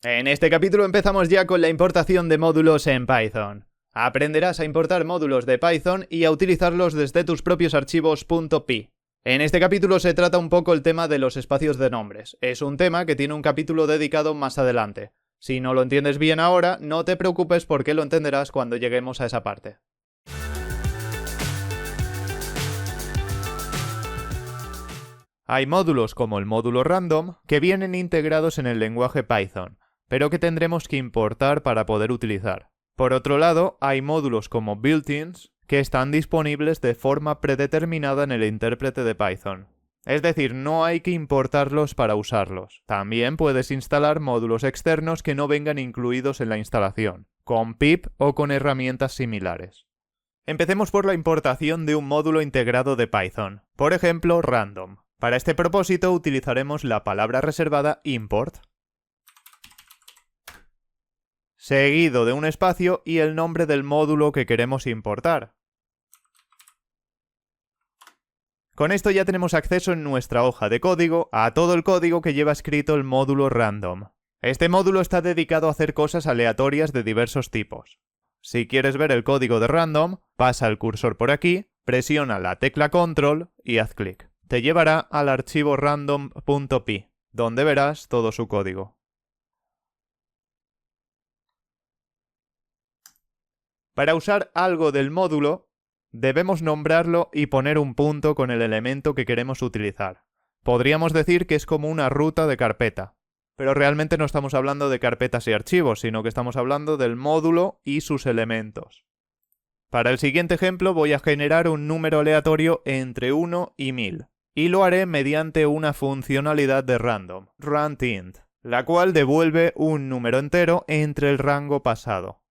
En este capítulo empezamos ya con la importación de módulos en Python. Aprenderás a importar módulos de Python y a utilizarlos desde tus propios archivos .py. En este capítulo se trata un poco el tema de los espacios de nombres. Es un tema que tiene un capítulo dedicado más adelante. Si no lo entiendes bien ahora, no te preocupes porque lo entenderás cuando lleguemos a esa parte. Hay módulos como el módulo random que vienen integrados en el lenguaje Python, pero que tendremos que importar para poder utilizar. Por otro lado, hay módulos como built-ins que están disponibles de forma predeterminada en el intérprete de Python. Es decir, no hay que importarlos para usarlos. También puedes instalar módulos externos que no vengan incluidos en la instalación, con pip o con herramientas similares. Empecemos por la importación de un módulo integrado de Python, por ejemplo, random. Para este propósito utilizaremos la palabra reservada import, seguido de un espacio y el nombre del módulo que queremos importar. Con esto ya tenemos acceso en nuestra hoja de código a todo el código que lleva escrito el módulo random. Este módulo está dedicado a hacer cosas aleatorias de diversos tipos. Si quieres ver el código de random, pasa el cursor por aquí, presiona la tecla control y haz clic. Te llevará al archivo random.py, donde verás todo su código. Para usar algo del módulo, debemos nombrarlo y poner un punto con el elemento que queremos utilizar. Podríamos decir que es como una ruta de carpeta, pero realmente no estamos hablando de carpetas y archivos, sino que estamos hablando del módulo y sus elementos. Para el siguiente ejemplo voy a generar un número aleatorio entre 1 y 1000. Y lo haré mediante una funcionalidad de random, randint, la cual devuelve un número entero entre el rango pasado.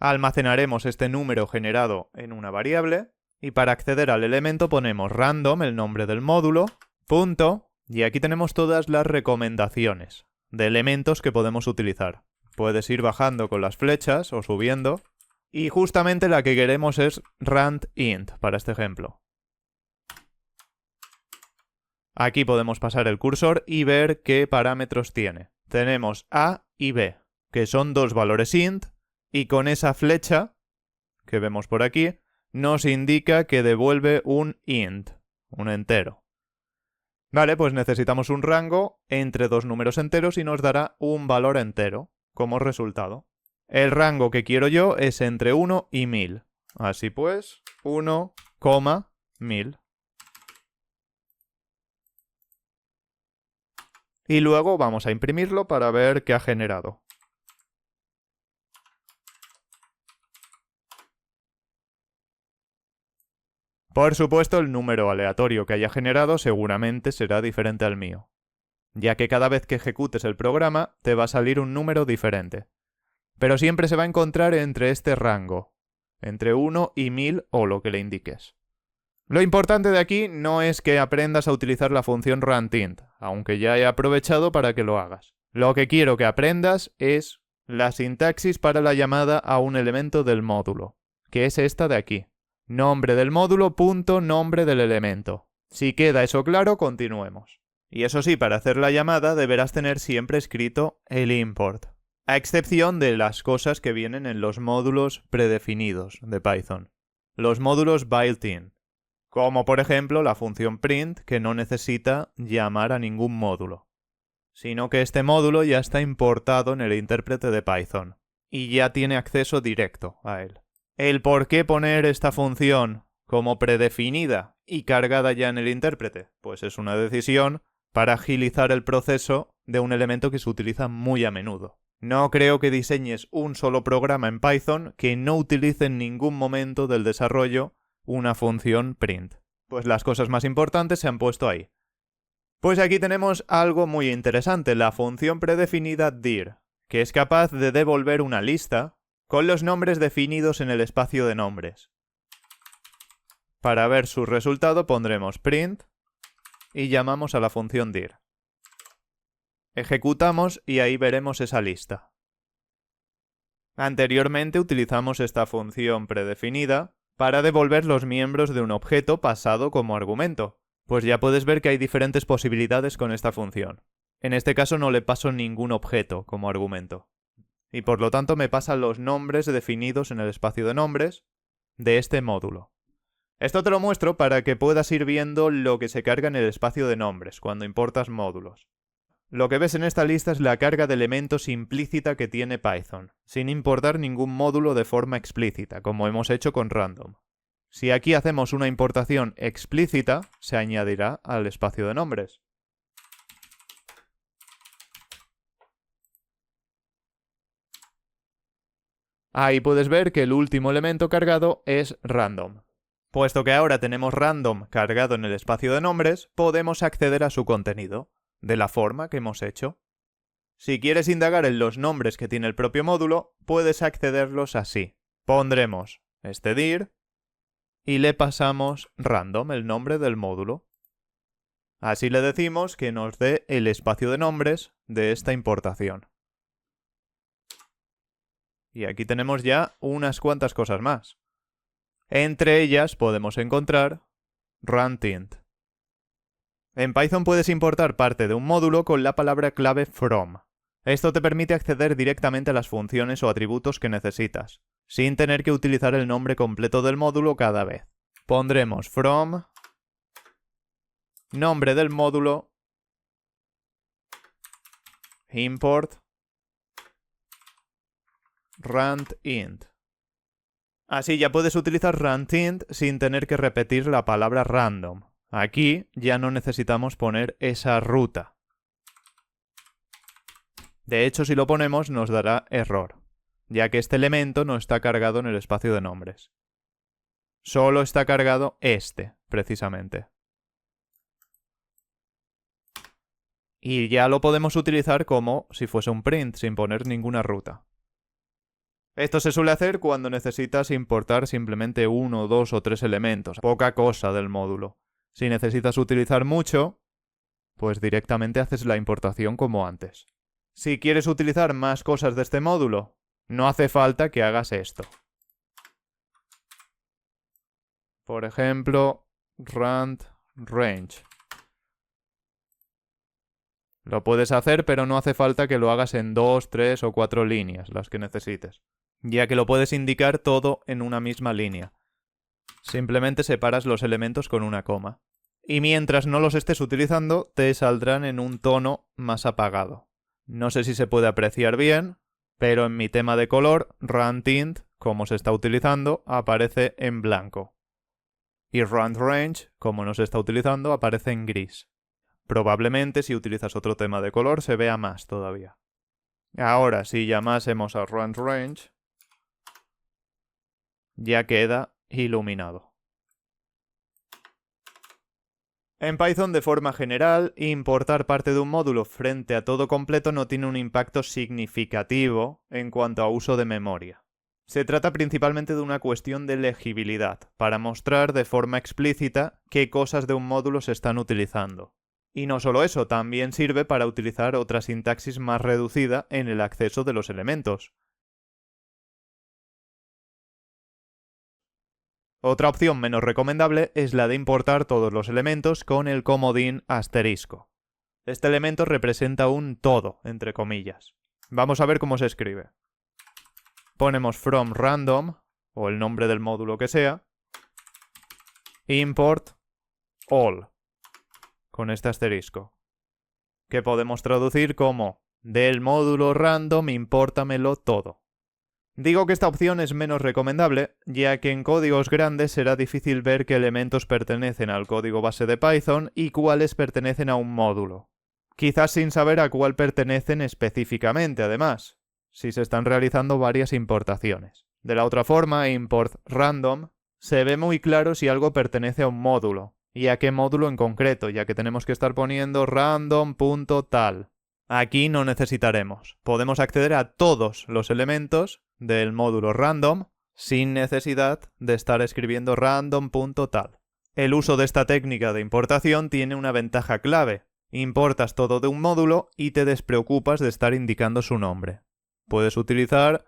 Almacenaremos este número generado en una variable, y para acceder al elemento ponemos random, el nombre del módulo, punto, y aquí tenemos todas las recomendaciones de elementos que podemos utilizar. Puedes ir bajando con las flechas o subiendo. Y justamente la que queremos es randint para este ejemplo. Aquí podemos pasar el cursor y ver qué parámetros tiene. Tenemos A y B, que son dos valores int, y con esa flecha que vemos por aquí, nos indica que devuelve un int, un entero. Vale, pues necesitamos un rango entre dos números enteros y nos dará un valor entero como resultado. El rango que quiero yo es entre 1 y 1000. Así pues, 1, 1000. Y luego vamos a imprimirlo para ver qué ha generado. Por supuesto, el número aleatorio que haya generado seguramente será diferente al mío, ya que cada vez que ejecutes el programa te va a salir un número diferente. Pero siempre se va a encontrar entre este rango, entre 1 y 1000 o lo que le indiques. Lo importante de aquí no es que aprendas a utilizar la función randint, aunque ya he aprovechado para que lo hagas. Lo que quiero que aprendas es la sintaxis para la llamada a un elemento del módulo, que es esta de aquí. Nombre del módulo, punto, nombre del elemento. Si queda eso claro, continuemos. Y eso sí, para hacer la llamada deberás tener siempre escrito el import, a excepción de las cosas que vienen en los módulos predefinidos de Python. Los módulos built-in, como por ejemplo la función print, que no necesita llamar a ningún módulo, sino que este módulo ya está importado en el intérprete de Python, y ya tiene acceso directo a él. El por qué poner esta función como predefinida y cargada ya en el intérprete, pues es una decisión para agilizar el proceso de un elemento que se utiliza muy a menudo. No creo que diseñes un solo programa en Python que no utilice en ningún momento del desarrollo una función print. Pues las cosas más importantes se han puesto ahí. Pues aquí tenemos algo muy interesante, la función predefinida dir, que es capaz de devolver una lista con los nombres definidos en el espacio de nombres. Para ver su resultado pondremos print y llamamos a la función dir. Ejecutamos y ahí veremos esa lista. Anteriormente utilizamos esta función predefinida para devolver los miembros de un objeto pasado como argumento, Pues ya puedes ver que hay diferentes posibilidades con esta función. En este caso no le paso ningún objeto como argumento. Y por lo tanto me pasan los nombres definidos en el espacio de nombres de este módulo. Esto te lo muestro para que puedas ir viendo lo que se carga en el espacio de nombres cuando importas módulos. Lo que ves en esta lista es la carga de elementos implícita que tiene Python, sin importar ningún módulo de forma explícita, como hemos hecho con random. Si aquí hacemos una importación explícita, se añadirá al espacio de nombres. Ahí puedes ver que el último elemento cargado es random. Puesto que ahora tenemos random cargado en el espacio de nombres, podemos acceder a su contenido, de la forma que hemos hecho. Si quieres indagar en los nombres que tiene el propio módulo, puedes accederlos así. Pondremos este dir y le pasamos random, el nombre del módulo. Así le decimos que nos dé el espacio de nombres de esta importación. Y aquí tenemos ya unas cuantas cosas más. Entre ellas podemos encontrar runtInt. En Python puedes importar parte de un módulo con la palabra clave from. Esto te permite acceder directamente a las funciones o atributos que necesitas, sin tener que utilizar el nombre completo del módulo cada vez. Pondremos from, nombre del módulo, import, runtInt. Así ya puedes utilizar runtInt sin tener que repetir la palabra random. Aquí ya no necesitamos poner esa ruta. De hecho, si lo ponemos nos dará error, ya que este elemento no está cargado en el espacio de nombres. Solo está cargado este, precisamente. Y ya lo podemos utilizar como si fuese un print, sin poner ninguna ruta. Esto se suele hacer cuando necesitas importar simplemente 1, 2 o 3 elementos, poca cosa del módulo. Si necesitas utilizar mucho, pues directamente haces la importación como antes. Si quieres utilizar más cosas de este módulo, no hace falta que hagas esto. Por ejemplo, runtRange. Lo puedes hacer, pero no hace falta que lo hagas en 2, 3 o 4 líneas, las que necesites, ya que lo puedes indicar todo en una misma línea. Simplemente separas los elementos con una coma. Y mientras no los estés utilizando, te saldrán en un tono más apagado. No sé si se puede apreciar bien, pero en mi tema de color, runtInt, como se está utilizando, aparece en blanco. Y runtRange, como no se está utilizando, aparece en gris. Probablemente si utilizas otro tema de color se vea más todavía. Ahora, si llamásemos a runtRange, ya queda iluminado. En Python, de forma general, importar parte de un módulo frente a todo completo no tiene un impacto significativo en cuanto a uso de memoria. Se trata principalmente de una cuestión de legibilidad, para mostrar de forma explícita qué cosas de un módulo se están utilizando. Y no solo eso, también sirve para utilizar otra sintaxis más reducida en el acceso de los elementos. Otra opción menos recomendable es la de importar todos los elementos con el comodín asterisco. Este elemento representa un todo, entre comillas. Vamos a ver cómo se escribe. Ponemos from random, o el nombre del módulo que sea, import all, con este asterisco, que podemos traducir como del módulo random impórtamelo todo. Digo que esta opción es menos recomendable, ya que en códigos grandes será difícil ver qué elementos pertenecen al código base de Python y cuáles pertenecen a un módulo. Quizás sin saber a cuál pertenecen específicamente, además, si se están realizando varias importaciones. De la otra forma, import random, se ve muy claro si algo pertenece a un módulo, y a qué módulo en concreto, ya que tenemos que estar poniendo random.tal. Aquí no necesitaremos. Podemos acceder a todos los elementos del módulo random sin necesidad de estar escribiendo random.tal. El uso de esta técnica de importación tiene una ventaja clave. Importas todo de un módulo y te despreocupas de estar indicando su nombre. Puedes utilizar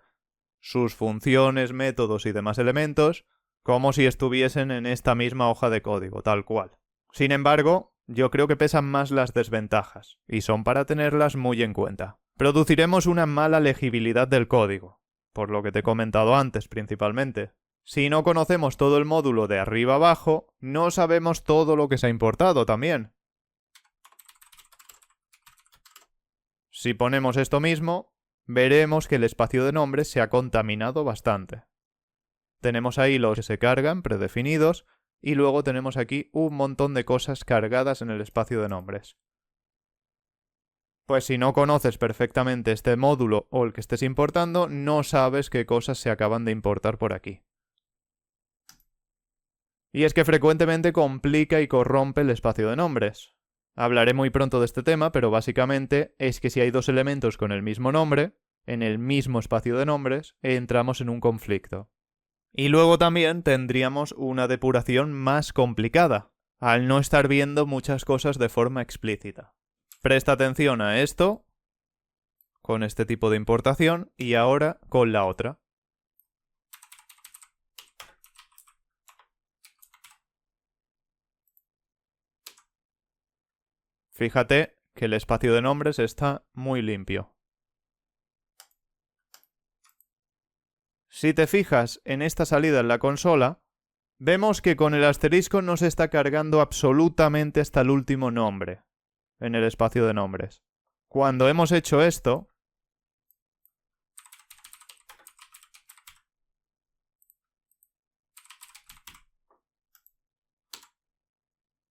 sus funciones, métodos y demás elementos como si estuviesen en esta misma hoja de código, tal cual. Sin embargo, yo creo que pesan más las desventajas, y son para tenerlas muy en cuenta. Produciremos una mala legibilidad del código, por lo que te he comentado antes principalmente. Si no conocemos todo el módulo de arriba abajo, no sabemos todo lo que se ha importado también. Si ponemos esto mismo, veremos que el espacio de nombres se ha contaminado bastante. Tenemos ahí los que se cargan predefinidos y luego tenemos aquí un montón de cosas cargadas en el espacio de nombres. Pues si no conoces perfectamente este módulo o el que estés importando, no sabes qué cosas se acaban de importar por aquí. Y es que frecuentemente complica y corrompe el espacio de nombres. Hablaré muy pronto de este tema, pero básicamente es que si hay dos elementos con el mismo nombre, en el mismo espacio de nombres, entramos en un conflicto. Y luego también tendríamos una depuración más complicada, al no estar viendo muchas cosas de forma explícita. Presta atención a esto, con este tipo de importación, y ahora con la otra. Fíjate que el espacio de nombres está muy limpio. Si te fijas en esta salida en la consola, vemos que con el asterisco no se está cargando absolutamente hasta el último nombre en el espacio de nombres. Cuando hemos hecho esto,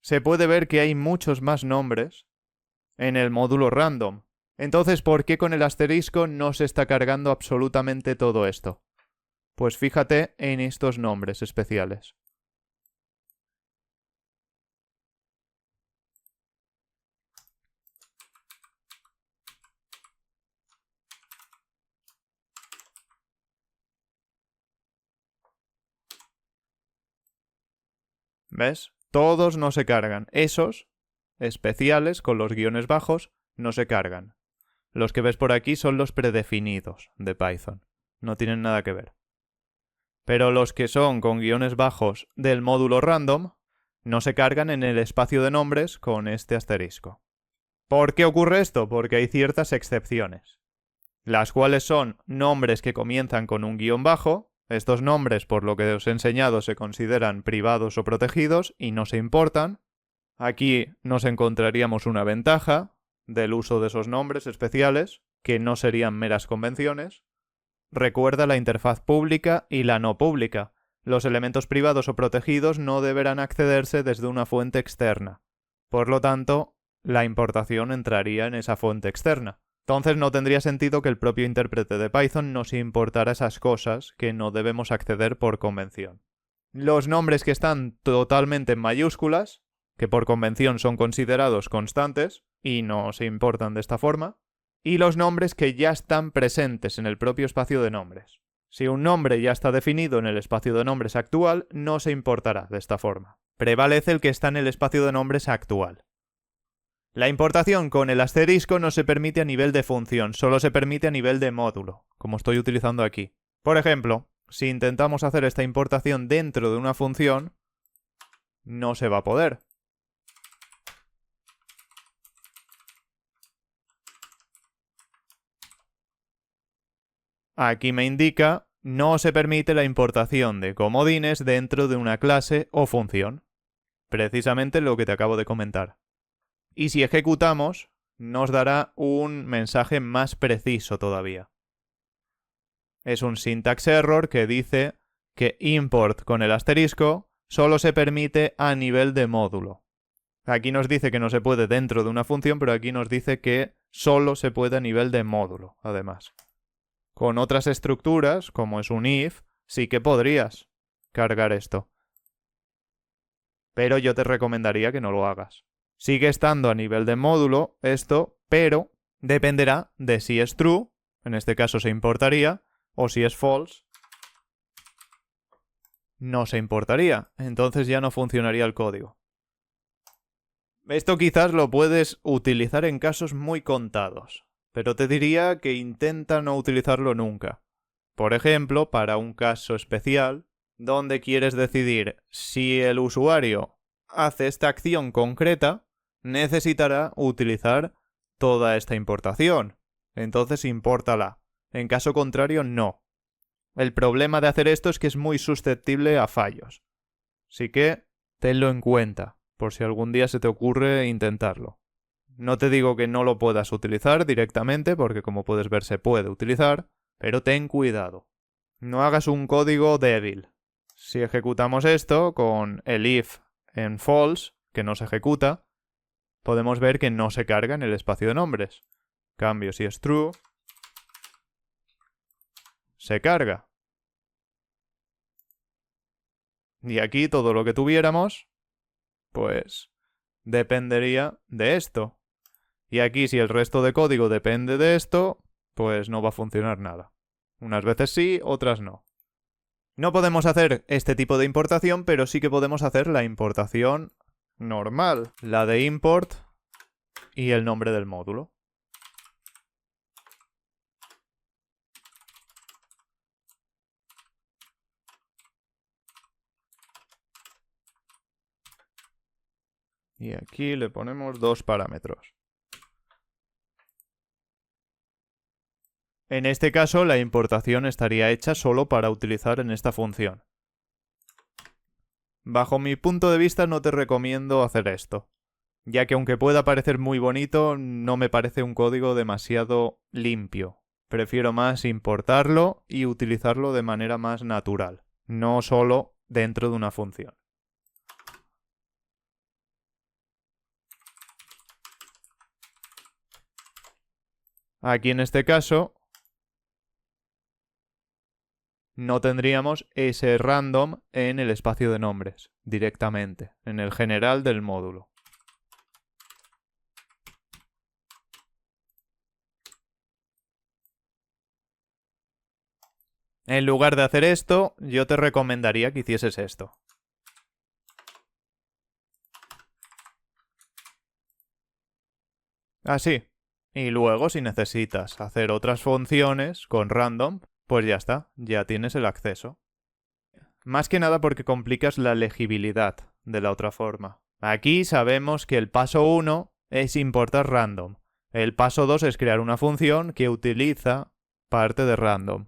se puede ver que hay muchos más nombres en el módulo random. Entonces, ¿por qué con el asterisco no se está cargando absolutamente todo esto? Pues fíjate en estos nombres especiales. ¿Ves? Todos no se cargan. Esos especiales con los guiones bajos no se cargan. Los que ves por aquí son los predefinidos de Python. No tienen nada que ver. Pero los que son con guiones bajos del módulo random no se cargan en el espacio de nombres con este asterisco. ¿Por qué ocurre esto? Porque hay ciertas excepciones, las cuales son nombres que comienzan con un guión bajo. Estos nombres, por lo que os he enseñado, se consideran privados o protegidos y no se importan. Aquí nos encontraríamos una ventaja del uso de esos nombres especiales, que no serían meras convenciones. Recuerda la interfaz pública y la no pública. Los elementos privados o protegidos no deberán accederse desde una fuente externa. Por lo tanto, la importación entraría en esa fuente externa. Entonces no tendría sentido que el propio intérprete de Python nos importara esas cosas que no debemos acceder por convención. Los nombres que están totalmente en mayúsculas, que por convención son considerados constantes y no se importan de esta forma, y los nombres que ya están presentes en el propio espacio de nombres. Si un nombre ya está definido en el espacio de nombres actual, no se importará de esta forma. Prevalece el que está en el espacio de nombres actual. La importación con el asterisco no se permite a nivel de función, solo se permite a nivel de módulo, como estoy utilizando aquí. Por ejemplo, si intentamos hacer esta importación dentro de una función, no se va a poder. Aquí me indica, no se permite la importación de comodines dentro de una clase o función. Precisamente lo que te acabo de comentar. Y si ejecutamos, nos dará un mensaje más preciso todavía. Es un syntax error que dice que import con el asterisco solo se permite a nivel de módulo. Aquí nos dice que no se puede dentro de una función, pero aquí nos dice que solo se puede a nivel de módulo, además. Con otras estructuras, como es un if, sí que podrías cargar esto. Pero yo te recomendaría que no lo hagas. Sigue estando a nivel de módulo esto, pero dependerá de si es true, en este caso se importaría, o si es false, no se importaría. Entonces ya no funcionaría el código. Esto quizás lo puedes utilizar en casos muy contados, pero te diría que intenta no utilizarlo nunca. Por ejemplo, para un caso especial, donde quieres decidir si el usuario hace esta acción concreta, necesitará utilizar toda esta importación. Entonces impórtala. En caso contrario, no. El problema de hacer esto es que es muy susceptible a fallos. Así que tenlo en cuenta, por si algún día se te ocurre intentarlo. No te digo que no lo puedas utilizar directamente, porque como puedes ver se puede utilizar, pero ten cuidado. No hagas un código débil. Si ejecutamos esto con el if en false, que no se ejecuta, podemos ver que no se carga en el espacio de nombres. En cambio, si es true, se carga. Y aquí todo lo que tuviéramos, pues, dependería de esto. Y aquí si el resto de código depende de esto, pues no va a funcionar nada. Unas veces sí, otras no. No podemos hacer este tipo de importación, pero sí que podemos hacer la importación normal, la de import y el nombre del módulo. Y aquí le ponemos 2 parámetros. En este caso, la importación estaría hecha solo para utilizar en esta función. Bajo mi punto de vista, no te recomiendo hacer esto, ya que aunque pueda parecer muy bonito, no me parece un código demasiado limpio. Prefiero más importarlo y utilizarlo de manera más natural, no solo dentro de una función. Aquí en este caso no tendríamos ese random en el espacio de nombres directamente, en el general del módulo. En lugar de hacer esto, yo te recomendaría que hicieses esto. Así. Y luego, si necesitas hacer otras funciones con random, pues ya está, ya tienes el acceso. Más que nada porque complicas la legibilidad de la otra forma. Aquí sabemos que el paso 1 es importar random. El paso 2 es crear una función que utiliza parte de random.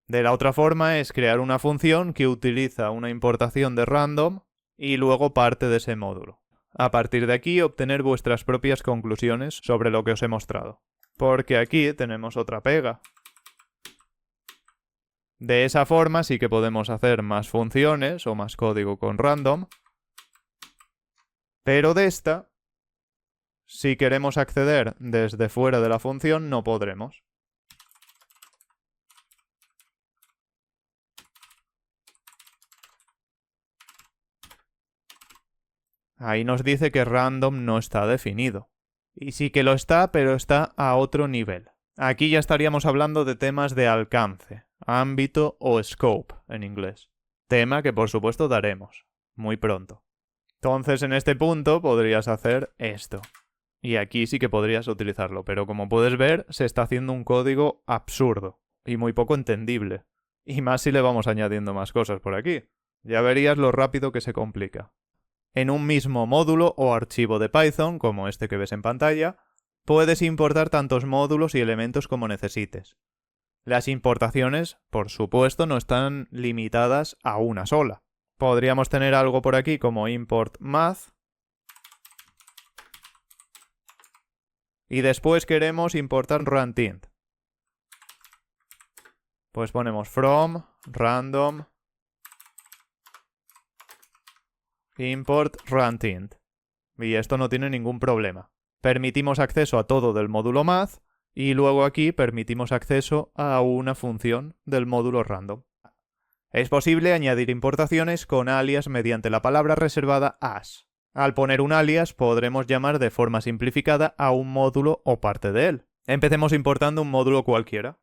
De la otra forma es crear una función que utiliza una importación de random y luego parte de ese módulo. A partir de aquí obtener vuestras propias conclusiones sobre lo que os he mostrado. Porque aquí tenemos otra pega. De esa forma sí que podemos hacer más funciones o más código con random. Pero de esta, si queremos acceder desde fuera de la función, no podremos. Ahí nos dice que random no está definido. Y sí que lo está, pero está a otro nivel. Aquí ya estaríamos hablando de temas de alcance, ámbito o scope en inglés. Tema que por supuesto daremos muy pronto. Entonces en este punto podrías hacer esto. Y aquí sí que podrías utilizarlo, pero como puedes ver se está haciendo un código absurdo y muy poco entendible. Y más si le vamos añadiendo más cosas por aquí. Ya verías lo rápido que se complica. En un mismo módulo o archivo de Python, como este que ves en pantalla, puedes importar tantos módulos y elementos como necesites. Las importaciones, por supuesto, no están limitadas a una sola. Podríamos tener algo por aquí como import math. Y después queremos importar runtint. Pues ponemos from random import runtint. Y esto no tiene ningún problema. Permitimos acceso a todo del módulo math y luego aquí permitimos acceso a una función del módulo random. Es posible añadir importaciones con alias mediante la palabra reservada as. Al poner un alias podremos llamar de forma simplificada a un módulo o parte de él. Empecemos importando un módulo cualquiera.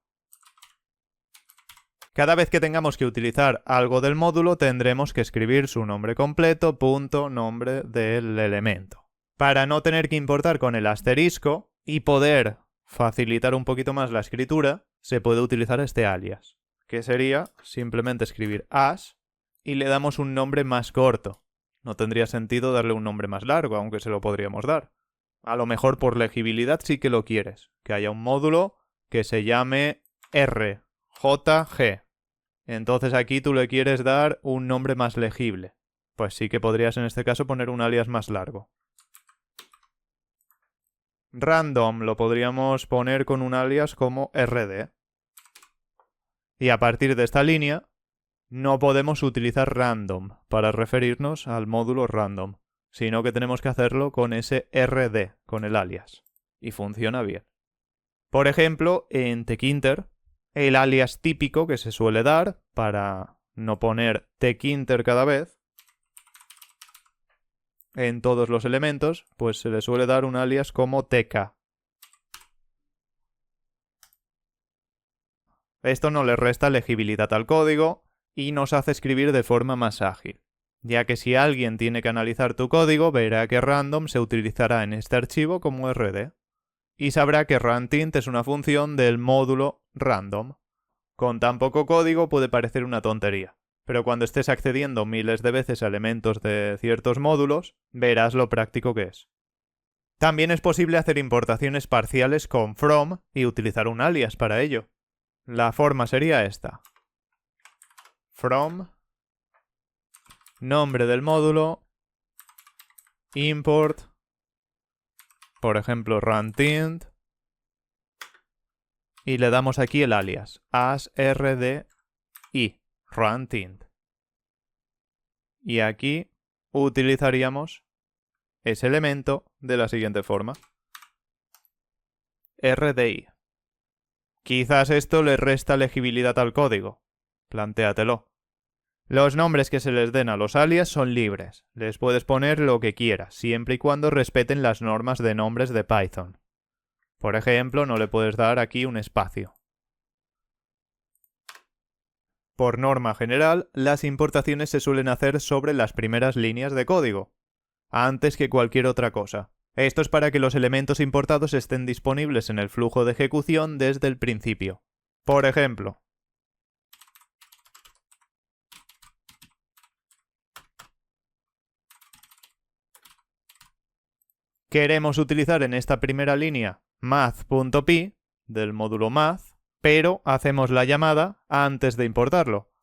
Cada vez que tengamos que utilizar algo del módulo tendremos que escribir su nombre completo, punto, nombre del elemento. Para no tener que importar con el asterisco y poder facilitar un poquito más la escritura, se puede utilizar este alias, que sería simplemente escribir as y le damos un nombre más corto. No tendría sentido darle un nombre más largo, aunque se lo podríamos dar. A lo mejor por legibilidad sí que lo quieres, que haya un módulo que se llame RJG. Entonces aquí tú le quieres dar un nombre más legible. Pues sí que podrías en este caso poner un alias más largo. Random lo podríamos poner con un alias como RD. Y a partir de esta línea no podemos utilizar random para referirnos al módulo random, sino que tenemos que hacerlo con ese RD, con el alias. Y funciona bien. Por ejemplo, en tkinter, el alias típico que se suele dar para no poner tkinter cada vez, en todos los elementos, pues se le suele dar un alias como tk. Esto no le resta legibilidad al código y nos hace escribir de forma más ágil, ya que si alguien tiene que analizar tu código, verá que random se utilizará en este archivo como rd, y sabrá que runtint es una función del módulo random. Con tan poco código puede parecer una tontería, pero cuando estés accediendo miles de veces a elementos de ciertos módulos, verás lo práctico que es. También es posible hacer importaciones parciales con from y utilizar un alias para ello. La forma sería esta. From, nombre del módulo, import, por ejemplo runtint, y le damos aquí el alias, as rdi, runtint. Y aquí utilizaríamos ese elemento de la siguiente forma. RDI. Quizás esto le resta legibilidad al código. Plantéatelo. Los nombres que se les den a los alias son libres. Les puedes poner lo que quieras, siempre y cuando respeten las normas de nombres de Python. Por ejemplo, no le puedes dar aquí un espacio. Por norma general, las importaciones se suelen hacer sobre las primeras líneas de código, antes que cualquier otra cosa. Esto es para que los elementos importados estén disponibles en el flujo de ejecución desde el principio. Por ejemplo, queremos utilizar en esta primera línea math.py del módulo math, pero hacemos la llamada antes de importarlo.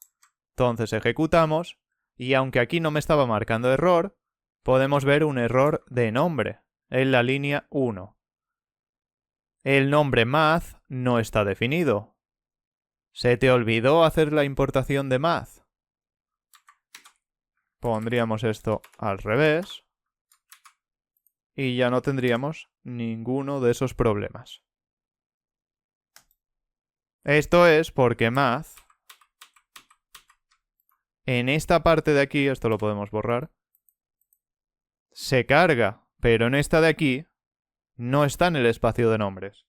Entonces ejecutamos y aunque aquí no me estaba marcando error, podemos ver un error de nombre en la línea 1. El nombre math no está definido. ¿Se te olvidó hacer la importación de math? Pondríamos esto al revés y ya no tendríamos ninguno de esos problemas. Esto es porque math, en esta parte de aquí, esto lo podemos borrar, se carga, pero en esta de aquí no está en el espacio de nombres.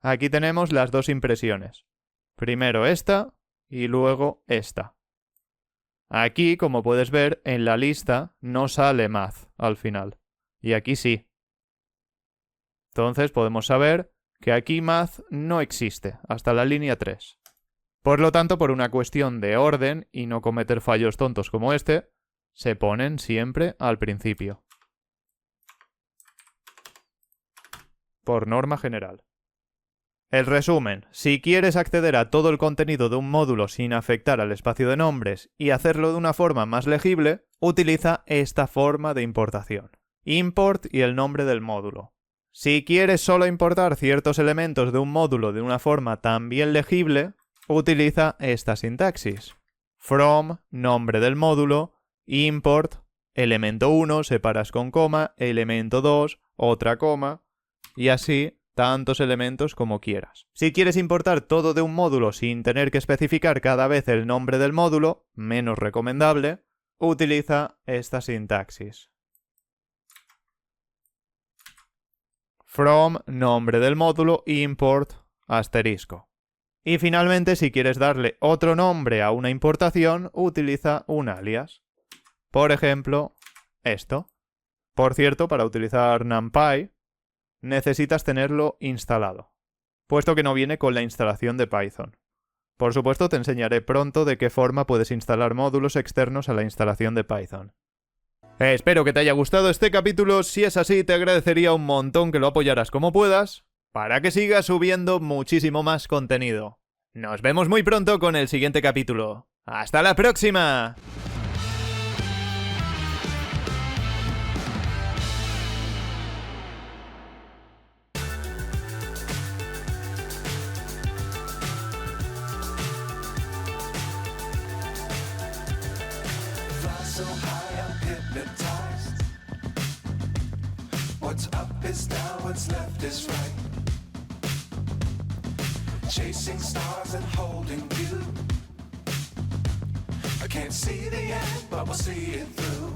Aquí tenemos las dos impresiones. Primero esta y luego esta. Aquí, como puedes ver, en la lista no sale math al final. Y aquí sí. Entonces podemos saber que aquí math no existe hasta la línea 3. Por lo tanto, por una cuestión de orden y no cometer fallos tontos como este, se ponen siempre al principio. Por norma general. El resumen: si quieres acceder a todo el contenido de un módulo sin afectar al espacio de nombres y hacerlo de una forma más legible, utiliza esta forma de importación. Import y el nombre del módulo. Si quieres solo importar ciertos elementos de un módulo de una forma también legible, utiliza esta sintaxis. From, nombre del módulo, import, elemento 1, separas con coma, elemento 2, otra coma, y así tantos elementos como quieras. Si quieres importar todo de un módulo sin tener que especificar cada vez el nombre del módulo, menos recomendable, utiliza esta sintaxis. From, nombre del módulo, import, asterisco. Y finalmente, si quieres darle otro nombre a una importación, utiliza un alias. Por ejemplo, esto. Por cierto, para utilizar NumPy, necesitas tenerlo instalado, puesto que no viene con la instalación de Python. Por supuesto, te enseñaré pronto de qué forma puedes instalar módulos externos a la instalación de Python. Espero que te haya gustado este capítulo. Si es así, te agradecería un montón que lo apoyaras como puedas, para que siga subiendo muchísimo más contenido. Nos vemos muy pronto con el siguiente capítulo. ¡Hasta la próxima! So high, I'm hypnotized. What's up is down, what's left is right. Chasing stars and holding you. I can't see the end, but we'll see it through.